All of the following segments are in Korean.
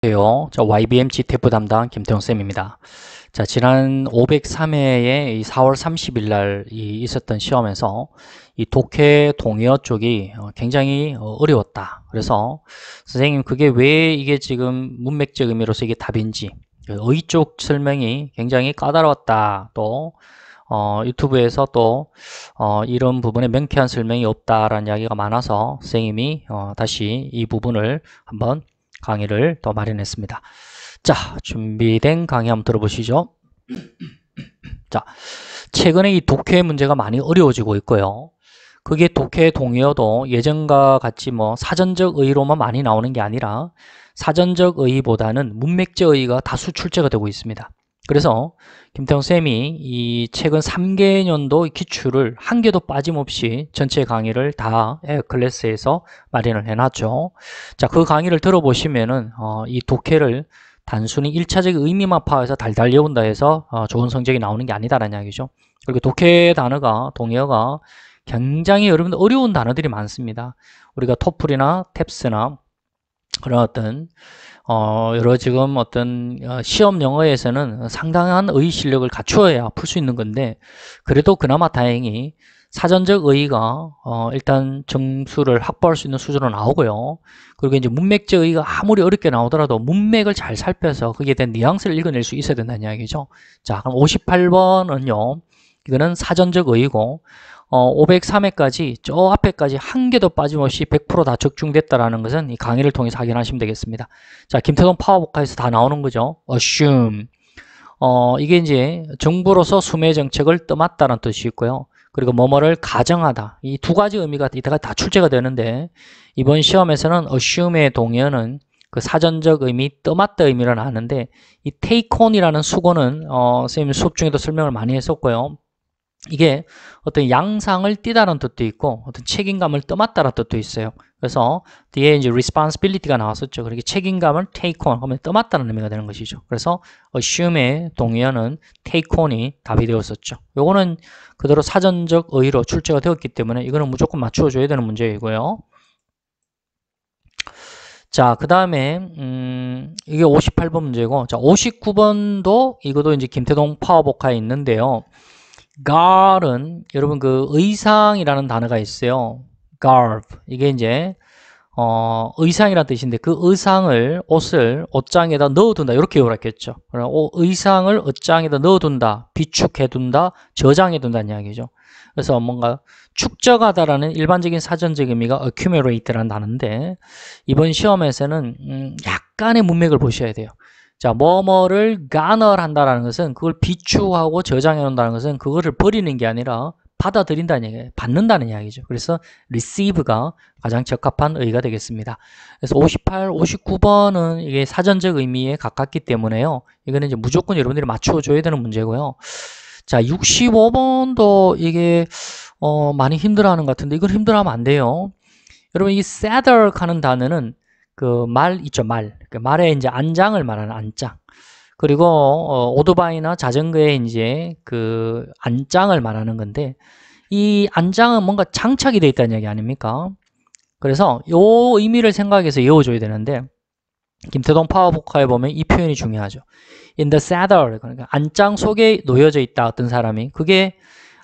안녕하세요. 저 YBM GTF 담당 김태형쌤입니다. 자, 지난 503회에 4월 30일 날 있었던 시험에서 이 독해 동의어 쪽이 굉장히 어려웠다. 그래서 선생님 그게 왜 이게 지금 문맥적 의미로서 이게 답인지 의 쪽 설명이 굉장히 까다로웠다. 또 유튜브에서 또 이런 부분에 명쾌한 설명이 없다라는 이야기가 많아서 선생님이 다시 이 부분을 한번 강의를 더 마련했습니다. 자, 준비된 강의 한번 들어보시죠. 자, 최근에 이 독해 문제가 많이 어려워지고 있고요. 그게 독해 동의어도 예전과 같이 뭐 사전적 의의로만 많이 나오는 게 아니라 사전적 의의보다는 문맥적 의의가 다수 출제가 되고 있습니다. 그래서 김태형 쌤이 이 최근 3개년도 기출을 한 개도 빠짐없이 전체 강의를 다 클래스에서 마련을 해놨죠. 자, 그 강의를 들어보시면은 이 독해를 단순히 1차적 의미만 파악해서 달달 외운다 해서 좋은 성적이 나오는 게 아니다라는 이야기죠. 그리고 독해 단어가 동의어가 굉장히 여러분들 어려운 단어들이 많습니다. 우리가 토플이나 탭스나 그런 어떤 여러 지금 어떤 시험 영어에서는 상당한 의의 실력을 갖추어야 풀 수 있는 건데 그래도 그나마 다행히 사전적 의의가 일단 점수를 확보할 수 있는 수준으로 나오고요. 그리고 이제 문맥적 의의가 아무리 어렵게 나오더라도 문맥을 잘 살펴서 거기에 대한 뉘앙스를 읽어낼 수 있어야 된다는 이야기죠. 자, 그럼 58번은요. 이거는 사전적 의의고 503회까지 저 앞에까지 한 개도 빠짐없이 100%다 적중됐다라는 것은 이 강의를 통해서 확인하시면 되겠습니다. 자, 김태동 파워보카에서 다 나오는 거죠. assume. 이게 이제 정부로서 수매 정책을 떠맡다는 뜻이 있고요. 그리고 뭐뭐를 가정하다. 이 두 가지 의미가 이따가 다 출제가 되는데 이번 시험에서는 assume의 동의어는 그 사전적 의미, 떠맡다 의미를 아는데 이 take on이라는 수고는 선생님 수업 중에도 설명을 많이 했었고요. 이게 어떤 양상을 띠다는 뜻도 있고 어떤 책임감을 떠맡다는 뜻도 있어요. 그래서 뒤에 이제 responsibility가 나왔었죠. 그렇게 책임감을 take on 하면 떠맡다는 의미가 되는 것이죠. 그래서 assume의 동의어는 take on이 답이 되었었죠. 요거는 그대로 사전적 의의로 출제가 되었기 때문에 이거는 무조건 맞추어 줘야 되는 문제이고요. 자, 그 다음에 이게 58번 문제고, 자, 59번도 이것도 이제 김태동 파워보카에 있는데요. gar은 여러분 그 의상이라는 단어가 있어요. garb. 이게 이제 의상이라는 뜻인데 그 의상을 옷을 옷장에다 넣어둔다 이렇게 요약했죠. 의상을 옷장에다 넣어둔다, 비축해둔다, 저장해둔다는 이야기죠. 그래서 뭔가 축적하다라는 일반적인 사전적 의미가 accumulate라는 단어인데 이번 시험에서는 약간의 문맥을 보셔야 돼요. 자, 뭐뭐를 garner 한다라는 것은 그걸 비추하고 저장해 놓는다는 것은 그거를 버리는 게 아니라 받아들인다는 얘기예요. 받는다는 이야기죠. 그래서 receive가 가장 적합한 의의가 되겠습니다. 그래서 58, 59번은 이게 사전적 의미에 가깝기 때문에요. 이거는 이제 무조건 여러분들이 맞추어 줘야 되는 문제고요. 자, 65번도 이게 많이 힘들어하는 것 같은데 이걸 힘들어하면 안 돼요. 여러분 이 saddle 하는 단어는 그 말 있죠, 말. 그 말의 이제 안장을 말하는 안장. 그리고 오토바이나 자전거에 이제 그 안장을 말하는 건데 이 안장은 뭔가 장착이 되어 있다는 얘기 아닙니까? 그래서 요 의미를 생각해서 외워줘야 되는데 김태동 파워보카에 보면 이 표현이 중요하죠. In the saddle, 그러니까 안장 속에 놓여져 있다 어떤 사람이. 그게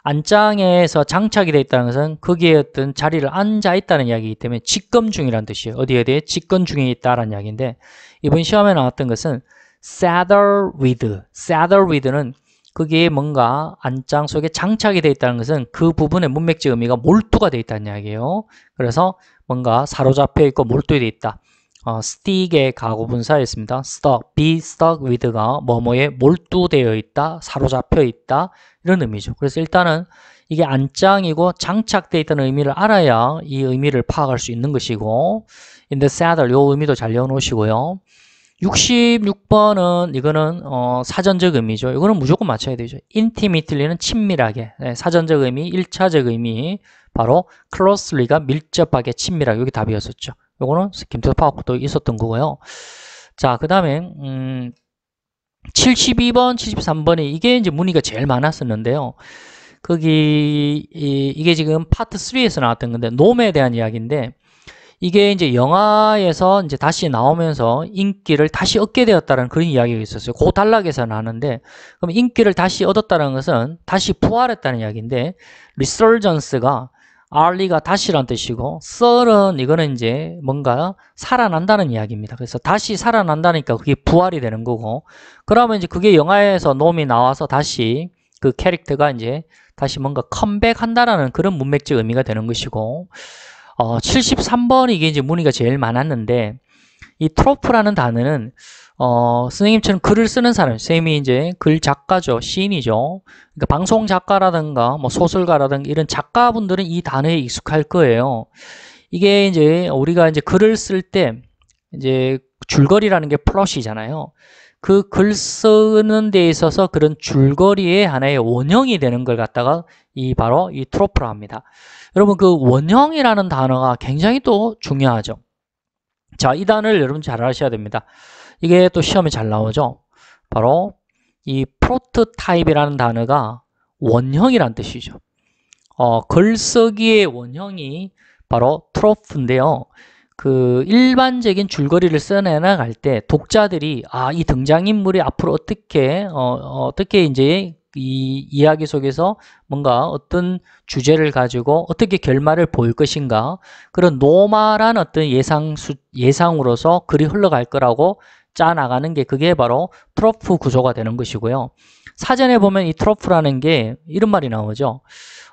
안장에서 장착이 되어 있다는 것은 거기에 어떤 자리를 앉아 있다는 이야기이기 때문에 직검 중이라는 뜻이에요. 어디에 대해 직검 중에 있다라는 이야기인데 이번 시험에 나왔던 것은 saddle with. saddle with는 거기에 뭔가 안장 속에 장착이 되어 있다는 것은 그 부분의 문맥적 의미가 몰두가 되어 있다는 이야기예요. 그래서 뭔가 사로잡혀 있고 몰두되어 있다. stick의 가구분사였습니다. stuck, be stuck with가 뭐뭐에 몰두되어 있다, 사로잡혀 있다 이런 의미죠. 그래서 일단은 이게 안장이고 장착되어 있다는 의미를 알아야 이 의미를 파악할 수 있는 것이고 in the saddle 이 의미도 잘 외워놓으시고요. 66번은 이거는 사전적 의미죠. 이거는 무조건 맞춰야 되죠. intimately는 친밀하게. 네, 사전적 의미, 1차적 의미 바로 closely가 밀접하게 친밀하게. 여기 답이었었죠. 요거는 김태도 파워도 있었던 거고요. 자, 그 다음에 72번, 73번이 이게 이제 문의가 제일 많았었는데요. 거기 이게 지금 파트 3에서 나왔던 건데 놈에 대한 이야기인데 이게 이제 영화에서 이제 다시 나오면서 인기를 다시 얻게 되었다는 그런 이야기가 있었어요. 그 단락에서 나는데, 그럼 인기를 다시 얻었다는 것은 다시 부활했다는 이야기인데, resurgence가 early가 다시란 뜻이고, 썰은 이거는 이제 뭔가 살아난다는 이야기입니다. 그래서 다시 살아난다니까 그게 부활이 되는 거고, 그러면 이제 그게 영화에서 놈이 나와서 다시 그 캐릭터가 이제 다시 뭔가 컴백한다라는 그런 문맥적 의미가 되는 것이고, 73번 이게 이제 문의가 제일 많았는데, 이 트로프라는 단어는 선생님처럼 글을 쓰는 사람, 선생님이 이제 글 작가죠, 시인이죠. 그러니까 방송 작가라든가 뭐 소설가라든가 이런 작가분들은 이 단어에 익숙할 거예요. 이게 이제 우리가 이제 글을 쓸 때 이제 줄거리라는 게 플롯이잖아요. 그 글 쓰는 데 있어서 그런 줄거리의 하나의 원형이 되는 걸 갖다가 바로 이 트로프라 합니다. 여러분, 그 원형이라는 단어가 굉장히 또 중요하죠. 자, 이 단어를 여러분 잘 아셔야 됩니다. 이게 또 시험에 잘 나오죠. 바로 이 프로토타입이라는 단어가 원형이란 뜻이죠. 글쓰기의 원형이 바로 트로프인데요. 그 일반적인 줄거리를 써내나갈 때 독자들이 이 등장인물이 앞으로 어떻게 이제 이 이야기 속에서 뭔가 어떤 주제를 가지고 어떻게 결말을 보일 것인가, 그런 노멀한 어떤 예상으로서 글이 흘러갈 거라고 짜나가는 게 그게 바로 트로프 구조가 되는 것이고요. 사전에 보면 이 트로프라는 게 이런 말이 나오죠.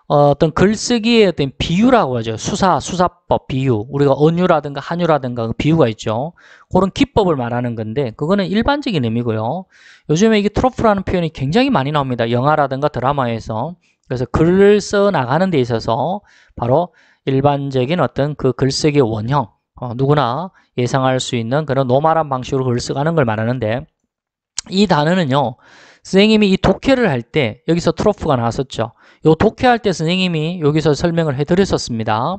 어떤 글쓰기의 어떤 비유라고 하죠. 수사법 비유. 우리가 언유라든가 한유라든가 그 비유가 있죠. 그런 기법을 말하는 건데, 그거는 일반적인 의미고요. 요즘에 이게 트로프라는 표현이 굉장히 많이 나옵니다. 영화라든가 드라마에서. 그래서 글을 써 나가는 데 있어서 바로 일반적인 어떤 그 글쓰기의 원형, 누구나 예상할 수 있는 그런 노멀한 방식으로 글을 써가는 걸 말하는데, 이 단어는요, 선생님이 이 독해를 할 때 여기서 트로프가 나왔었죠. 요 독해할 때 선생님이 여기서 설명을 해드렸었습니다.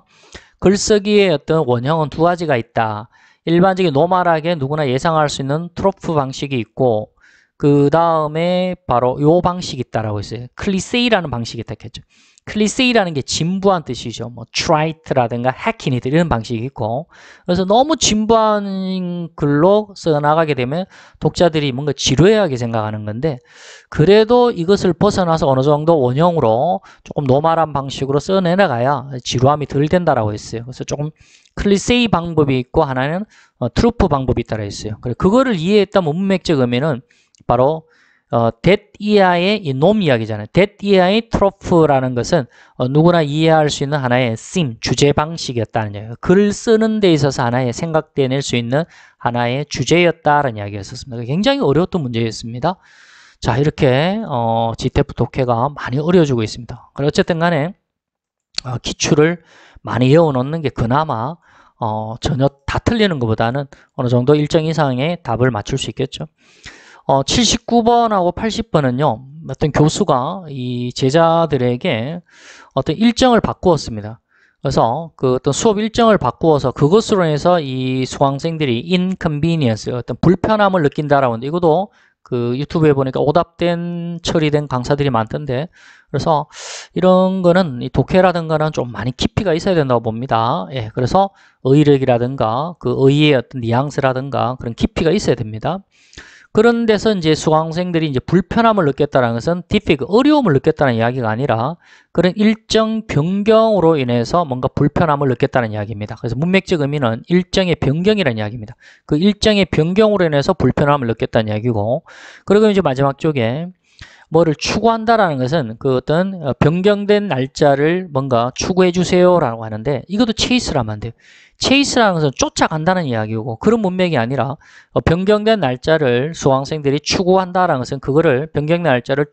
글쓰기의 어떤 원형은 두 가지가 있다. 일반적인 노멀하게 누구나 예상할 수 있는 트로프 방식이 있고, 그 다음에 바로 요 방식이 있다라고 했어요. 클리세이라는 방식이 있다 했죠. 클리세이라는 게 진부한 뜻이죠. 뭐 트라이트라든가 해키니드 이런 방식이 있고, 그래서 너무 진부한 글로 써나가게 되면 독자들이 뭔가 지루해하게 생각하는 건데, 그래도 이것을 벗어나서 어느 정도 원형으로 조금 노멀한 방식으로 써내나가야 지루함이 덜 된다라고 했어요. 그래서 조금 클리세이 방법이 있고 하나는 트루프 방법이 있다고 했어요. 그래 그거를 이해했다면 문맥적 의미는 바로 that year의 이 놈 이야기잖아요. that year의 트로프라는 것은 누구나 이해할 수 있는 하나의 theme, 주제 방식이었다는 이야기예요. 글을 쓰는 데 있어서 하나의 생각돼낼 수 있는 하나의 주제였다는 이야기였었습니다. 굉장히 어려웠던 문제였습니다. 자, 이렇게 GTF 독해가 많이 어려워지고 있습니다. 그래 어쨌든 간에 기출을 많이 외워놓는 게 그나마 전혀 다 틀리는 것보다는 어느 정도 일정 이상의 답을 맞출 수 있겠죠. 79번하고 80번은요, 어떤 교수가 이 제자들에게 어떤 일정을 바꾸었습니다. 그래서 그 어떤 수업 일정을 바꾸어서 그것으로 해서 이 수강생들이 inconvenience, 어떤 불편함을 느낀다라고 하는데, 이것도 그 유튜브에 보니까 오답된 처리된 강사들이 많던데, 그래서 이런 거는 이 독해라든가는 좀 많이 깊이가 있어야 된다고 봅니다. 예, 그래서 의력이라든가 그 의의 어떤 뉘앙스라든가 그런 깊이가 있어야 됩니다. 그런 데서 이제 수강생들이 이제 불편함을 느꼈다는 것은 어려움을 느꼈다는 이야기가 아니라 그런 일정 변경으로 인해서 뭔가 불편함을 느꼈다는 이야기입니다. 그래서 문맥적 의미는 일정의 변경이라는 이야기입니다. 그 일정의 변경으로 인해서 불편함을 느꼈다는 이야기고, 그리고 이제 마지막 쪽에 뭐를 추구한다라는 것은 그 어떤 변경된 날짜를 뭔가 추구해 주세요라고 하는데, 이것도 체이스라면 안 돼요. 체이스라는 것은 쫓아간다는 이야기고, 그런 문맥이 아니라 변경된 날짜를 수강생들이 추구한다라는 것은 그거를 변경된 날짜를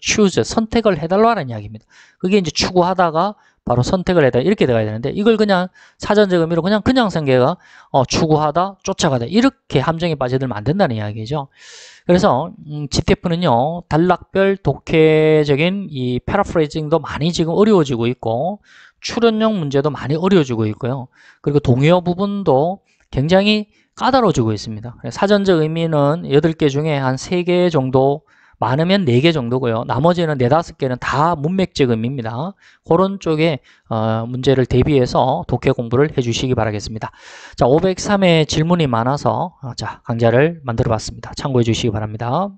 선택을 해달라는 이야기입니다. 그게 이제 추구하다가 바로 선택을 해다 이렇게 돼야 되는데, 이걸 그냥 사전적 의미로 그냥 생계가 추구하다, 쫓아가다 이렇게 함정에 빠져들면 안 된다는 이야기죠. 그래서 GTF는요, 단락별 독해적인 이 패러프레이징도 많이 지금 어려워지고 있고, 출연형 문제도 많이 어려워지고 있고요. 그리고 동요 부분도 굉장히 까다로워지고 있습니다. 사전적 의미는 8개 중에 한 3개 정도 많으면 4개 정도고요. 나머지는 4, 5개는 다 문맥제금입니다. 그런 쪽에 문제를 대비해서 독해 공부를 해주시기 바라겠습니다. 자, 503회 질문이 많아서 자, 강좌를 만들어 봤습니다. 참고해 주시기 바랍니다.